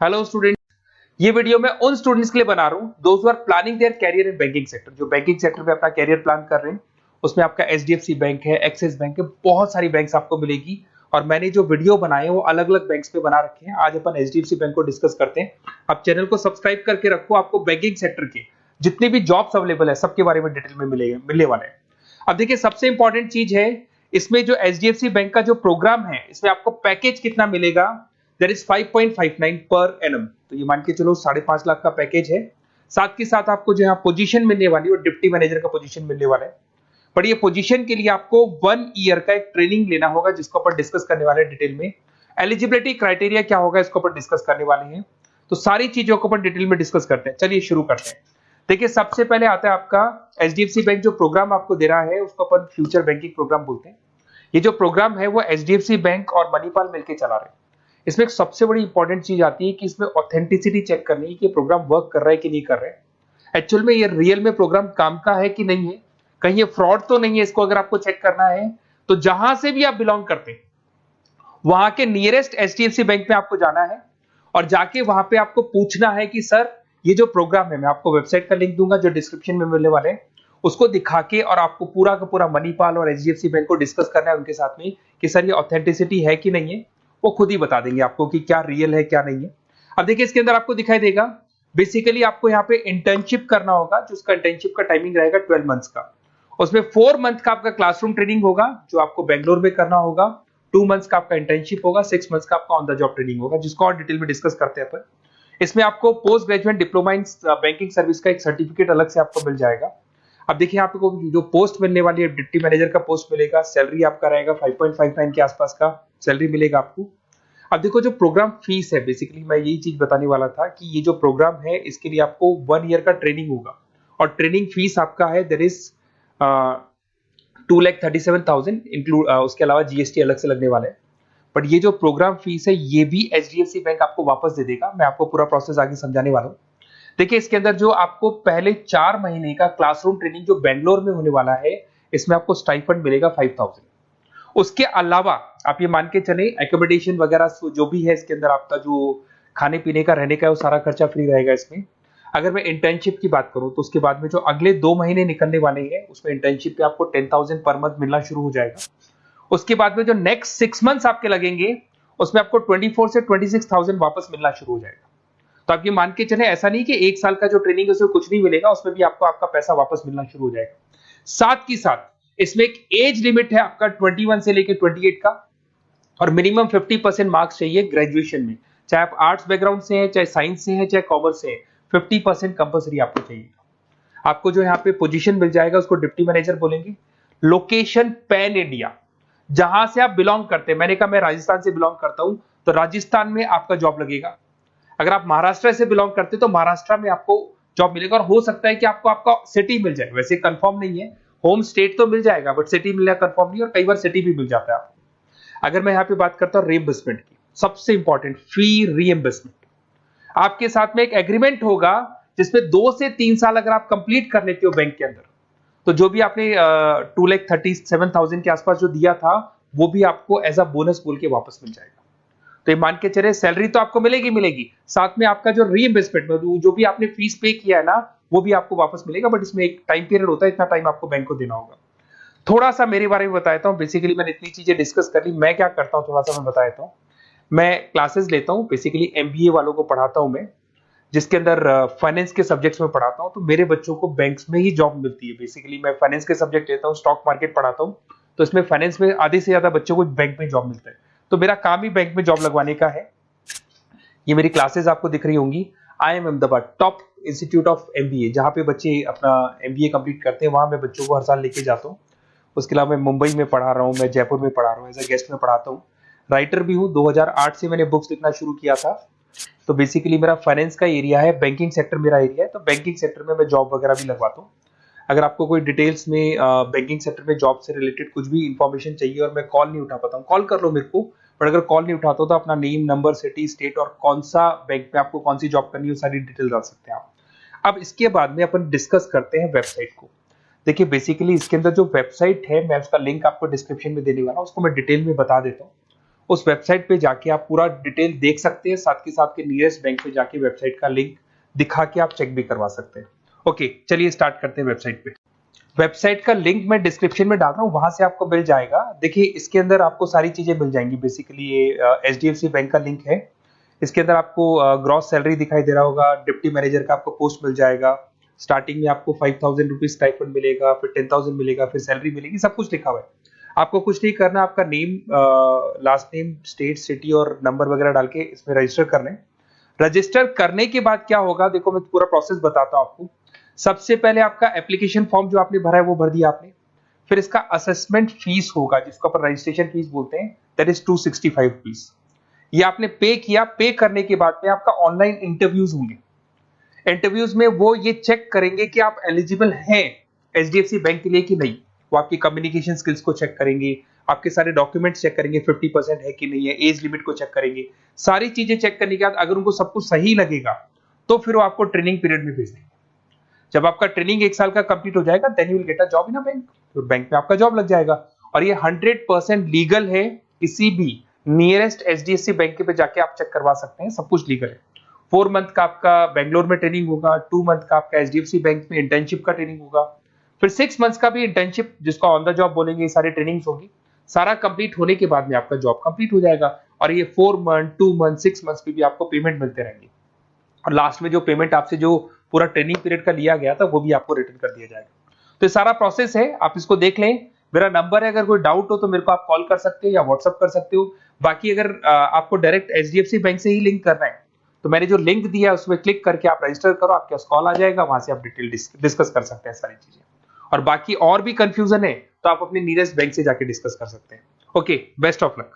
Hello student, ये video मैं उन स्टूडेंट्स के लिए बना रहा हूँ those who are planning their career in banking sector, जो बैंकिंग सेक्टर में अपना कैरियर प्लान कर रहे हैं। उसमें आपका एचडीएफसी बैंक है, एक्सिस बैंक है, बहुत सारी बैंक्स आपको मिलेगी। और मैंने जो वीडियो बनाए हैं वो अलग अलग बैंक्स पे बना रखे हैं। आज अपन एचडीएफसी बैंक को डिस्कस करते हैं। आप चैनल को सब्सक्राइब करके रखो, आपको बैंकिंग सेक्टर के जितने भी जॉब्स अवेलेबल है सबके बारे में डिटेल में मिलने वाले हैं। अब देखिए, सबसे इंपॉर्टेंट चीज है इसमें जो एचडीएफसी बैंक का जो प्रोग्राम है, इसमें आपको पैकेज कितना मिलेगा। That is 5.59 per annum. तो ये मान के चलो 5.5 लाख का पैकेज है। साथ के साथ आपको जो है पोजीशन मिलने वाली है, डिप्टी मैनेजर का पोजीशन मिलने वाला है। पर ये पोजीशन के लिए आपको 1 ईयर का एक ट्रेनिंग लेना होगा, जिसको अपन डिस्कस करने वाले हैं डिटेल में। एलिजिबिलिटी क्राइटेरिया क्या होगा, इसको अपन डिस्कस करने वाले हैं। तो सारी चीजों को अपन डिटेल में डिस्कस करते हैं। चलिए शुरू करते हैं। देखिए, सबसे पहले आता है आपका एचडीएफसी बैंक जो प्रोग्राम आपको दे रहा है उसको अपन फ्यूचर बैंकिंग प्रोग्राम बोलते हैं। ये जो प्रोग्राम है वो एचडीएफसी बैंक और मणिपाल मिलकर चला रहे हैं। इसमें एक सबसे बड़ी इंपॉर्टेंट चीज आती है कि इसमें ऑथेंटिसिटी चेक करनी है कि प्रोग्राम वर्क कर रहा है कि नहीं कर रहा है। एक्चुअल में ये रियल में प्रोग्राम काम का है कि नहीं है, कहीं ये फ्रॉड तो नहीं है। इसको अगर आपको चेक करना है तो जहां से भी आप बिलोंग करते हैं वहां के नियरेस्ट एचडीएफसी बैंक में आपको जाना है और जाके वहां पे आपको पूछना है कि सर ये जो प्रोग्राम है, मैं आपको वेबसाइट का लिंक दूंगा जो डिस्क्रिप्शन में मिलने वाले हैं, उसको दिखा के और आपको पूरा का पूरा मणिपाल और एचडीएफसी बैंक को डिस्कस करना है उनके साथ में कि सर ये ऑथेंटिसिटी है कि नहीं है। वो खुद ही बता देंगे आपको कि क्या रियल है क्या नहीं है। अब देखिए, इसके अंदर आपको दिखाई देगा बेसिकली आपको यहाँ पे इंटर्नशिप करना होगा, जिसका इंटर्नशिप का टाइमिंग रहेगा 12 मंथ्स का। उसमें 4 मंथ का आपका क्लासरूम ट्रेनिंग होगा जो आपको बेंगलोर में करना होगा। 2 मंथ्स का आपका इंटर्नशिप होगा, 6 मंथ्स का आपका ऑन द जॉब ट्रेनिंग होगा, जिसको और डिटेल में डिस्कस करते हैं अपन। इसमें आपको post graduate diploma in banking service का एक सर्टिफिकेट अलग से आपको मिल जाएगा। अब देखिए, आपको जो पोस्ट मिलने वाली है, डिप्टी मैनेजर का पोस्ट मिलेगा। सैलरी आपका रहेगा 5.59 के आसपास का सैलरी मिलेगा आपको। अब देखो, जो प्रोग्राम फीस है, बेसिकली मैं यही चीज बताने वाला था कि ये जो प्रोग्राम है इसके लिए आपको 1 ईयर का ट्रेनिंग होगा और ट्रेनिंग फीस आपका है देयर इज 2,37,000 इंक्लूड, उसके अलावा जीएसटी अलग से लगने वाला है। बट ये जो प्रोग्राम फीस है ये भी एचडीएफसी बैंक आपको वापस दे देगा। मैं आपको पूरा प्रोसेस आगे समझाने वाला हूँ। देखिए, इसके अंदर जो आपको पहले 4 महीने का क्लासरूम ट्रेनिंग जो बेंगलोर में होने वाला है, इसमें आपको स्टाइपेंड मिलेगा 5,000। उसके अलावा आप ये मान के चले एकोमोडेशन वगैरह जो भी है इसके अंदर आपका जो खाने पीने का रहने का है वो सारा खर्चा फ्री रहेगा इसमें। अगर मैं इंटर्नशिप की बात करूं तो उसके बाद में जो अगले 2 महीने निकलने वाले हैं उसमें इंटर्नशिप पे आपको 10,000 पर मंथ मिलना शुरू हो जाएगा। उसके बाद में जो नेक्स्ट 6 मंथ्स आपके लगेंगे उसमें आपको 24 से 26,000 वापस मिलना शुरू हो जाएगा। तो आप ये मान के चले, ऐसा नहीं कि 1 साल का जो ट्रेनिंग है उसमें कुछ नहीं मिलेगा, उसमें भी आपको आपका पैसा वापस मिलना शुरू हो जाएगा। साथ ही साथ इसमें एक एज लिमिट है आपका 21 से लेकर 28 का, और मिनिमम 50% मार्क्स चाहिए ग्रेजुएशन में, चाहे आप आर्ट्स बैकग्राउंड से हैं, चाहे साइंस से हैं, चाहे कॉमर्स से हैं। 50% कंपलसरी आपको चाहिए। आपको जो यहाँ पे पोजीशन मिल जाएगा उसको डिप्टी मैनेजर बोलेंगे। लोकेशन पैन इंडिया, जहां से आप बिलोंग करते हैं। मैंने कहा मैं राजस्थान से बिलोंग करता हूं तो राजस्थान में आपका जॉब लगेगा। अगर आप महाराष्ट्र से बिलोंग करते तो महाराष्ट्र में आपको जॉब मिलेगा। और हो सकता है कि आपको आपका सिटी मिल जाए, वैसे कंफर्म नहीं है, होम स्टेट तो मिल जाएगा बट सिटी मिलना कंफर्म नहीं, और कई बार सिटी भी मिल जाता है आपको। अगर मैं यहाँ पे बात करता हूँ रीएम्बर्समेंट की, सबसे इंपॉर्टेंट फी रीएम्बर्समेंट। आपके साथ में एक एग्रीमेंट होगा जिसमें 2 से 3 साल अगर आप कंप्लीट कर लेते हो बैंक के अंदर, तो जो भी आपने 2,37,000 के आसपास जो दिया था वो भी आपको एज अ बोनस बोल के वापस मिल जाएगा। तो ये मान के चले, सैलरी तो आपको मिलेगी मिलेगी, साथ में आपका जो रीइंबर्समेंट में जो भी आपने फीस पे किया है ना वो भी आपको वापस मिलेगा। बट इसमें एक टाइम पीरियड होता है, इतना टाइम आपको बैंक को देना होगा। थोड़ा सा मेरे बारे में बताता हूँ। बेसिकली मैंने इतनी चीजें डिस्कस कर ली, मैं क्या करता हूँ थोड़ा सा मैं बता देता हूँ। मैं क्लासेस लेता हूँ, बेसिकली एमबीए वालों को पढ़ाता हूँ मैं, जिसके अंदर फाइनेंस के सब्जेक्ट्स में पढ़ाता हूँ। तो मेरे बच्चों को बैंक्स में ही जॉब मिलती है। बेसिकली मैं फाइनेंस के सब्जेक्ट लेता हूँ, स्टॉक मार्केट पढ़ाता हूँ, तो इसमें फाइनेंस में आधे से ज्यादा बच्चों को बैंक में जॉब मिलता है। तो मेरा काम ही बैंक में जॉब लगवाने का है। ये मेरी क्लासेस आपको दिख रही होंगी। IIM Ahmedabad top institute of MBA, जहाँ पे बच्चे अपना एमबीए कंप्लीट करते हैं, वहां मैं बच्चों को हर साल लेके जाता हूँ। उसके अलावा मैं मुंबई में पढ़ा रहा हूँ, मैं जयपुर में पढ़ा रहा हूँ, एज अ गेस्ट में पढ़ाता हूँ। राइटर भी हूँ, 2008 से मैंने बुक्स लिखना शुरू किया था। तो बेसिकली मेरा फाइनेंस का एरिया है, बैंकिंग सेक्टर मेरा एरिया है। तो बैंकिंग सेक्टर में मैं जॉब वगैरह भी लगवाता हूँ। अगर आपको कोई डिटेल्स में बैंकिंग सेक्टर में जॉब से रिलेटेड कुछ भी इंफॉर्मेशन चाहिए और मैं कॉल नहीं उठा पाता हूँ, कॉल कर लो मेरे को। पर अगर कॉल नहीं उठाता तो अपना नेम, नंबर, सिटी, स्टेट और कौन सा बैंक में आपको कौन सी जॉब करनी है वो सारी डिटेल डाल सकते हैं आप। अब इसके बाद में अपन डिस्कस करते हैं वेबसाइट को। देखिए, बेसिकली इसके अंदर जो वेबसाइट है मैं उसका लिंक आपको डिस्क्रिप्शन में देने वाला हूँ, उसको मैं डिटेल में बता देता हूँ। उस वेबसाइट पे जाके आप पूरा डिटेल देख सकते हैं, साथ के साथ के नियरेस्ट बैंक पे जाके वेबसाइट का लिंक दिखा के आप चेक भी करवा सकते हैं। ओके, चलिए स्टार्ट करते हैं वेबसाइट पे। वेबसाइट का लिंक मैं डिस्क्रिप्शन में डाल रहा हूँ, वहां से आपको मिल जाएगा। देखिए इसके अंदर आपको सारी चीजें मिल जाएंगी। बेसिकली ये एचडीएफसी बैंक का लिंक है। इसके अंदर आपको ग्रॉस सैलरी दिखाई दे रहा होगा, डिप्टी मैनेजर का आपको पोस्ट मिल जाएगा। स्टार्टिंग में आपको 5,000 रुपीज स्टाइपेंड मिलेगा, फिर 10,000 मिलेगा, फिर सैलरी मिलेगी, सब कुछ लिखा हुआ है। आपको कुछ नहीं करना, आपका name, last name, state, city और नंबर वगैरह डाल के इसमें रजिस्टर करना है। रजिस्टर करने के बाद क्या होगा, देखो मैं पूरा प्रोसेस बताता हूं आपको। सबसे पहले आपका एप्लीकेशन फॉर्म जो आपने भरा है वो भर दिया आपने। फिर इसका असेसमेंट फीस होगा जिसको अपन रजिस्ट्रेशन फीस बोलते हैं, दैट इज 265 रुपीज। ये आपने पे किया। पे करने के बाद में आपका ऑनलाइन इंटरव्यूज होंगे। इंटरव्यूज में वो ये चेक करेंगे कि आप एलिजिबल हैं एचडीएफसी बैंक के लिए कि नहीं। वो आपकी कम्युनिकेशन स्किल्स को चेक करेंगे, आपके सारे डॉक्यूमेंट्स चेक करेंगे, 50% है कि नहीं है, एज लिमिट को चेक करेंगे। सारी चीजें चेक करने के बाद अगर उनको सब कुछ सही लगेगा तो फिर वो आपको ट्रेनिंग पीरियड में भेज देंगे। जब आपका ट्रेनिंग 1 साल का कंप्लीट हो जाएगा, then you will get a job in a bank. तो बैंक में आपका जॉब लग जाएगा। और ये 100% लीगल है। किसी भी नियरेस्ट एचडीएफसी बैंक पे जाके आप चेक करवा सकते हैं, सब कुछ लीगल है। 4 मंथ का आपका बेंगलोर में ट्रेनिंग होगा, 2 मंथ का आपका एचडीएफसी बैंक में इंटर्नशिप का ट्रेनिंग होगा, फिर 6 मंथ्स का भी इंटर्नशिप जिसको ऑन द जॉब बोलेंगे, ये सारी ट्रेनिंग्स होगी। सारा कंप्लीट होने के बाद में आपका जॉब कंप्लीट हो जाएगा। और ये 4 मंथ, 2 मंथ, 6 मंथ्स की भी आपको पेमेंट मिलते रहेंगे। और लास्ट में जो पेमेंट आपसे जो पूरा ट्रेनिंग पीरियड का लिया गया था वो भी आपको रिटर्न कर दिया जाएगा। तो ये सारा प्रोसेस है, आप इसको देख लें। मेरा नंबर है, अगर कोई डाउट हो तो मेरे को आप कॉल कर सकते हो या व्हाट्सअप कर सकते हो। बाकी अगर आपको डायरेक्ट एचडीएफसी बैंक से ही लिंक करना है तो मैंने जो लिंक दिया है उसमें क्लिक करके आप रजिस्टर करो, आपके पास कॉल आ जाएगा, वहां से आप डिटेल डिस्कस कर सकते हैं सारी चीजें। और बाकी और भी कंफ्यूजन है तो आप अपने नियरेस्ट बैंक से जाके डिस्कस कर सकते हैं। Okay, best of luck.